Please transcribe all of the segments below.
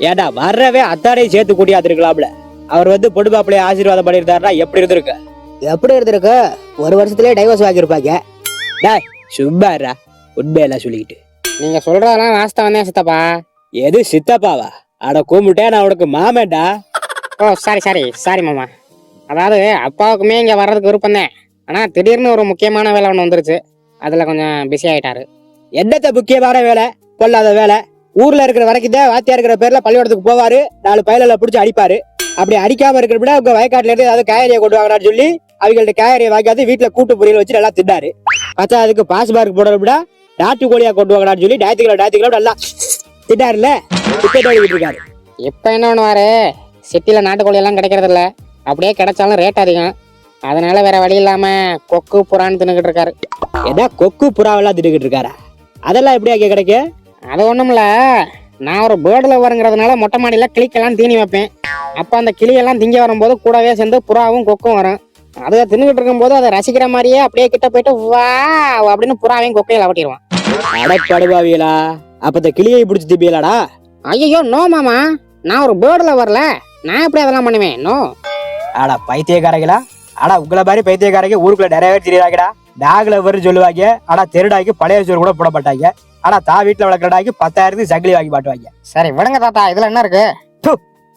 ஏடா வர்றவே அத்தாரையும் சேர்த்து கூட்டியாந்து இருக்கலாம்ல. அவர் வந்து பொண்ணு மாப்பிள்ளைய ஆசீர்வாதம் பண்ணியிருந்தாருன்னா எப்படி இருந்திருக்கு? எப்படி இருந்திருக்கு? ஒரு வருஷத்துலயே டைவர்ஸ் வாங்கியிருப்பாங்க. டேய் சும்மாரா, உண்மையெல்லாம் சொல்லிக்கிட்டு. நீங்க சொல்றதெல்லாம் வாஸ்தவம் தான் சித்தப்பா. எது சித்தப்பாவா? அட கூப்பிட்டே நான் உனக்கு மாமேண்டா. ஓ சாரி மாமா. அதாவது அப்பாவுக்குமே இங்க வர்றதுக்கு விருப்பம் தான். ஆனா திடீர்னு ஒரு முக்கியமான வேலை ஒன்று வந்துருச்சு. அதுல கொஞ்சம் பிஸி ஆயிட்டாரு. என்னத்த முக்கியமான வேலை? கொள்ளாத வேலை. ஊர்ல இருக்கிற வரைக்கும் தான் வாத்தியா இருக்கிற பேர்ல பள்ளிக்கூடத்துக்கு போவாரு, 4 பயல பிடிச்சி அடிப்பாரு. அப்படி அடிக்காம இருக்கிற உங்க வயக்காட்டுல இருந்து ஏதாவது காய்கறியை கொண்டு வாங்கறான்னு சொல்லி அவங்கள்ட்ட காய்கறியை வாங்காது வீட்டுல கூட்டு பொரியல் வச்சு நல்லா தின்னாரு. பார்த்தா அதுக்கு பாஸ் மார்க் போடணும்னா நாட்டு கோழியா கொண்டு வாங்கறான்னு சொல்லி ஞாயிற்றுக்கிழமை நல்லா தின்னாருல. இருக்காரு. இப்ப என்ன பண்ணுவாரு? சிட்டில நாட்டுக்கோழி எல்லாம் கிடைக்கிறது இல்ல. அப்படியே கிடைச்சாலும் ரேட் அதிகம். அதனால வேற வழி இல்லாம கொக்கு புறான்னு தின்னுக்கிட்டு இருக்காரு. ஏதா கொக்கு புறாவெல்லாம் தின்னுக்கிட்டு இருக்காரா? அதெல்லாம் எப்படி அங்கே கிடைக்கும்? அது ஒண்ணுமில்ல, நான் ஒரு பேர்டுல வரங்கிறதுனால மொட்டை மாடியில கிளிக்கெல்லாம் தீனி வைப்பேன். அப்ப அந்த கிளியெல்லாம் திங்க வரும்போது கூடவே சேர்ந்து புறாவும் கொக்கும் வரும். அதை தின்னுக்கிட்டு இருக்கும்போது அதை ரசிக்கிற மாதிரியே அப்படியே கிட்ட போயிட்டு வா அப்படின்னு புறாவையும் கொக்கையில அவட்டிடுவான். அடப்படுவாவியலா, அப்ப இந்த கிளியை பிடிச்சி திப்பியலாடா? ஐயோ நோ மாமா, நான் ஒரு பேர்டுல வரல. நான் எப்படி அதெல்லாம் பண்ணுவேன்? நோ. ஆடா பைத்தியக்காரங்களா! ஆனா உங்களை மாதிரி பைத்தியக்காரங்க ஊருக்குள்ள நிறைய பேர் தெரியாங்கடா. டாக்ல வரும் சொல்லுவாங்க, ஆனா தெருடாய்க்கு பழைய சோறு கூட போட மாட்டாங்க. ஆனா தான் வீட்டுல வளர்க்கறடாய்க்கு 10,000 சங்கிலி வாங்கி மாட்டுவாங்க. சரி விடுங்க தாத்தா, இதுல என்ன இருக்கு?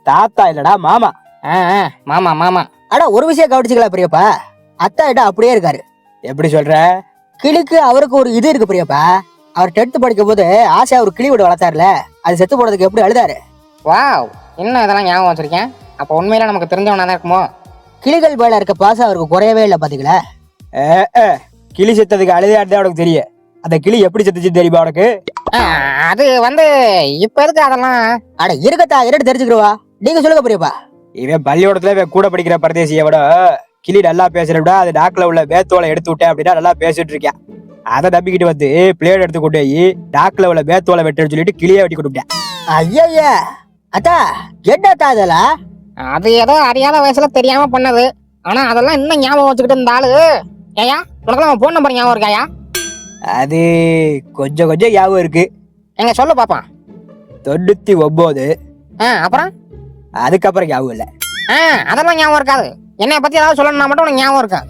தாத்தா இல்லடா மாமா. மாமா மாமா. ஆனா ஒரு விஷயம் கவனிச்சுக்கலாம் பெரியப்பா, அத்தா கிட்ட அப்படியே இருக்காரு. எப்படி சொல்ற? கிளிக்கு அவருக்கு ஒரு இது இருக்கு பெரியப்பா. அவர் 10th படிக்கும் போது ஆசையா ஒரு கிளி விட வளர்த்தாருல, அது செத்து போனதுக்கு எப்படி அழுதாரு. வாவ், இன்னும் இதெல்லாம் ஞாபகம் வச்சிருக்கேன். அப்ப உண்மையில நமக்கு தெரிஞ்சவனா தான் இருக்குமோ? கிளிகள் மேல இருக்க பாசம் அவருக்கு குறையவே இல்லை பாத்தீங்களா? கிளி செத்ததுக்கு அழுதையாடுதான் உனக்கு தெரியும். அந்த கிளி எப்படி செத்துச்சு தெரியுமா உனக்கு? அது வந்து இப்ப எதுக்கு அதெல்லாம்? அட இருக்கத்தா, என்னட்டு தெரிஞ்சுக்கிறவா, நீங்க சொல்லுங்க பெரியப்பா. இவன் பள்ளியோடத்துல இவன் கூட படிக்கிற பரதேசியை விட கிளி நல்லா பேசுறா. அது நாக்குல உள்ள வேத்தோலை எடுத்து விட்டேன் அப்படின்னா நல்லா பேசிட்டு இருக்கேன். அதை நம்பிக்கிட்டு வந்து பிளேட் எடுத்து கொண்டு போய் நாக்குல உள்ள வேத்தோலை வெட்டுன்னு சொல்லிட்டு கிளியே வெட்டி கொடுத்தேன். ஐயா அத்தா, என்னத்தா இதெல்லாம்? அது ஏதோ அறியாத வயசுல தெரியாம பண்ணது. ஆனா அதெல்லாம் இன்னும் ஞாபகம் வச்சுக்கிட்டு இந்த ஆளு. ஏயா உனக்கெல்லாம் போன் நம்பர் ஞாபகம் இருக்காயா? அது கொஞ்சம் ஞாபகம் இருக்கு. எங்க சொல்லு பாப்பா. 99. அப்புறம் அதுக்கப்புறம் ஞாபகம் இல்ல. அதெல்லாம் ஞாபகம் இருக்காது. என்னைய பத்தி ஏதாவது சொல்லணும்னா மட்டும் உனக்கு ஞாபகம் இருக்கா?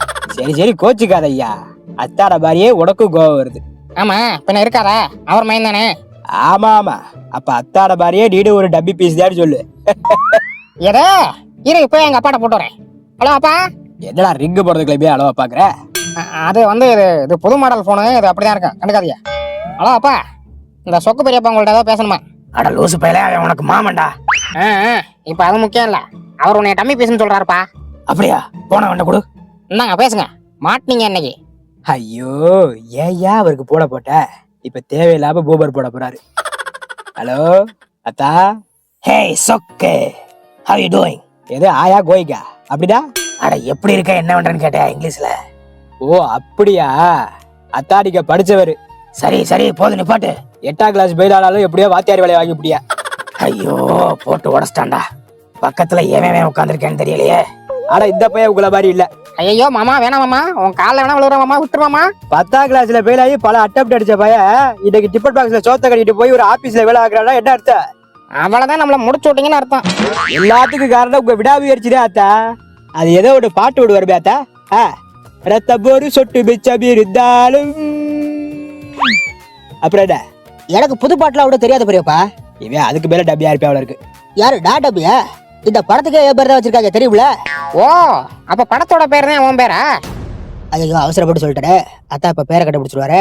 சரி கோச்சுக்காத ஐயா. அத்தாட மாதிரியே உனக்கும் கோவம் வருது. ஆமா பின்ன இருக்காரா? அவர் மையம் தானே. ஆமா அப்ப அத்தாட மாதிரியே நீடு ஒரு டப்பி பீஸ் தான் சொல்லு. ஏதே இரு, இப்போ எங்க அப்பாட்ட போட்டு வரேன். ஹலோ அப்பா. என்னடா ரிங்கு போடுறதுக்குள்ள போய் அளவா பாக்குற? அது வந்து இது புது மாடல் போனு, இது அப்படிதான் இருக்கும், கண்டுக்காதீங்க. ஹலோ அப்பா, இந்த சொக்கு பெரியப்பா உங்கள்ட்ட ஏதாவது பேசணுமா? அட லூசு பையல, அவன் உனக்கு மாமன்டா. இப்ப அது முக்கியம் இல்ல, அவர் உன்னை டம்மி பேசுன்னு சொல்றாருப்பா. அப்படியா? போன வேண்ட கொடு. இந்தாங்க பேசுங்க. மாட்டினீங்க இன்னைக்கு. ஐயோ ஏயா அவருக்கு போட போட்ட? இப்ப தேவையில்லாம பூபர் போட போறாரு. ஹலோ அத்தா. ஹே சொக்கு, how you doing? எது ஆயா கோயிக்கா அப்படிடா? அட எப்படி இருக்க, என்ன பண்றேன்னு கேட்டேன் இங்கிலீஷ்ல. ஓ அப்படியா? அத்தா நீங்க படிச்சவரு. சரி போது நிப்பாட்டு. 8ஆம் கிளாஸ் போயிடாலும் எப்படியோ வாத்தியார் வேலையை வாங்கி முடியா. ஐயோ போட்டு உடச்சிட்டான்டா. பக்கத்துல ஏன் உட்காந்துருக்கேன்னு தெரியலையே. ஆனா இந்த பையன் உங்களை மாதிரி இல்ல. ஐயோ மாமா வேணாம் மாமா, உன் காலில் வேணா விழுற மாமா, விட்டுருவாமா. 10ஆம் கிளாஸ்ல ஃபெயில் ஆகி பல அட்டெம்ப்ட் அடிச்ச பையன் இன்னைக்கு டிஃபன் பாக்ஸ்ல சோத்த கட்டிட்டு போய் ஒரு ஆபீஸ்ல வேலை ஆகுறானா என்ன அர்த்தம்? அவ்வளவுதான் நம்மள முடிச்சு விட்டீங்கன்னு அர்த்தம். எல்லாத்துக்கும் காரணம் உங்க விடாமுயற்சிதான் அத்தா. அது ஏதோ ஒரு பாட்டு விடு வருமே அத்தா. ரத்தம் ஒரு சொட்டு மிச்சம் இருந்தாலும் அப்புறம் என்ன? எனக்கு புது பாட்டுலாம் விட தெரியாது பெரியப்பா. இவன் அதுக்கு மேல டப்பியா இருப்பேன் அவள இருக்கு. யாரு டா டப்பியா? இந்த படத்துக்கே என் பேர் தான் வச்சிருக்காங்க தெரியுமில? ஓ அப்ப படத்தோட பேர் தான் உன் பேரா? ஐயோ அவசரப்பட்டு சொல்லிட்டேன். அத்தா இப்ப பேரை கண்டுபிடிச்சிருவாரு.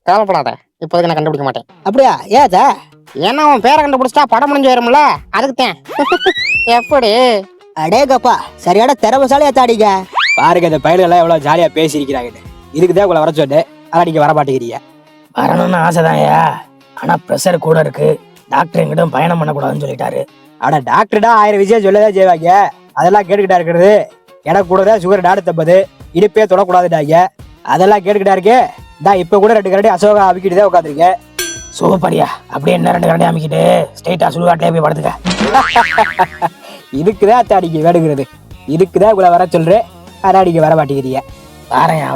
கவலைப்படாத, இப்போதைக்கு நான் கண்டுபிடிக்க மாட்டேன். அப்படியா? ஏதா? ஏன்னா உன் பேரை கண்டுபிடிச்சா படம் முடிஞ்சு வரும்ல, அதுக்குத்தான். எப்படி? அடேங்கப்பா, சரியான திறமசாலியா தாடிங்க. பாருங்க இந்த பையன்கள் எவ்வளவு ஜாலியா பேசியிருக்கிறாங்க. இதுக்குதான் உங்களை வர சொன்னேன், ஆனா நீங்க வர மாட்டேங்கிறீங்க. வரணும்னு ஆசைதான்யா, ஆனா ப்ரெஷர் கூட இருக்கு. டாக்டர் எங்கிட்டும் பயணம் பண்ணக்கூடாதுன்னு சொல்லிட்டாரு. ஆனா டாக்டர்டா 1000 விஷயம் சொல்லதான் செய்வாங்க. அதெல்லாம் கேட்டுக்கிட்டா இருக்கிறது. எனக்கு கூட சுகர் 450, இடுப்பே தொடக்கூடாதுட்டாங்க. அதெல்லாம் கேட்டுக்கிட்டா இருக்கு. இப்ப கூட 2 கரண்டி அசோகா அமுக்கிட்டு தான் உட்காந்துருக்கேன். சோப்பரியா அப்படியே என்ன 2 கரண்டி அமுக்கிட்டு ஸ்ட்ரெயிட்டா சுடுகாட்டிலே போய் படுத்துக்க. இதுக்குதான் அத்தாடிக்கு வேடுகிறது. இதுக்குதான் உங்களை வர சொல்றேன், ஆனா நீங்க வர மாட்டேங்கிறீங்க.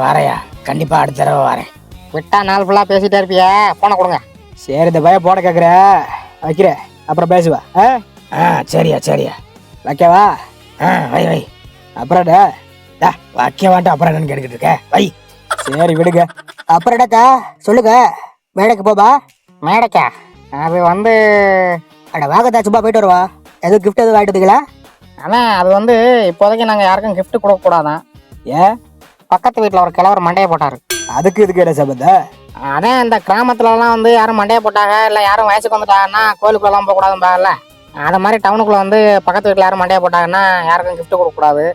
வாரையா கண்டிப்பா அடுத்த தடவை வரேன். விட்டா நாள் ஃபுல்லா பேசிட்டே இருப்பிய, போன கொடுங்க. சரி இந்த பையன் போன கேக்குற வைக்கிறேன். அப்புறம் பேசுவா. சரியா சரியா. வைக்கவா? வை வை. அப்புறம் வைக்க வேண்டாம், அப்புறம் என்னன்னு கேட்டுக்கிட்டு இருக்க, வை. சரி விடுங்க. அப்புறம் என்னக்கா சொல்லுங்க. மேடைக்கு போபா. மேடைக்கா? அது வந்து அட வாங்கத்தா, சும்மா போயிட்டு வருவா. எதுவும் கிஃப்ட் எதுவும் வாங்கிட்டு வந்தீங்களா? அதான் அது வந்து இப்போதைக்கு நாங்கள் யாருக்கும் gift கொடுக்க கூடாதான். ஏன்? பக்கத்து வீட்டில் ஒரு கிழவர் மண்டையை போட்டாரு. அதுக்கு இதுக்கு என்ன சம்பந்தம்? அதான் இந்த கிராமத்துலலாம் வந்து யாரும் மண்டையை போட்டாங்க, இல்லை யாரும் வயசுக்கு வந்துட்டாங்கன்னா கோயிலுக்குள்ளலாம் போகக்கூடாதும்பாங்கல்ல. அது மாதிரி டவுனுக்குள்ளே வந்து பக்கத்து வீட்டில் யாரும் மண்டையை போட்டாங்கன்னா யாருக்கும் gift கொடுக்கக்கூடாது.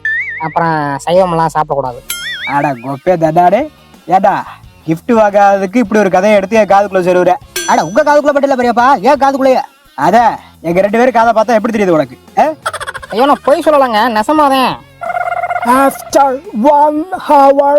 அப்புறம் சைவமெல்லாம் சாப்பிடக்கூடாது. அட கொப்பே தண்டாடே. ஏடா கிஃப்ட் வாங்காததுக்கு இப்படி ஒரு கதையை எடுத்து என் காதுக்குள்ள சொல்லுற. அட உங்க காதுக்குள்ள மட்டும் இல்ல பெரியப்பா, ஏன் காதுக்குள்ளேயே? அத எங்க 2 பேரும் காதை பார்த்தா எப்படி தெரியுது உனக்கு? ஐயோ நான் பொய் சொல்லலைங்க, நெசமாதேன். After 1 hour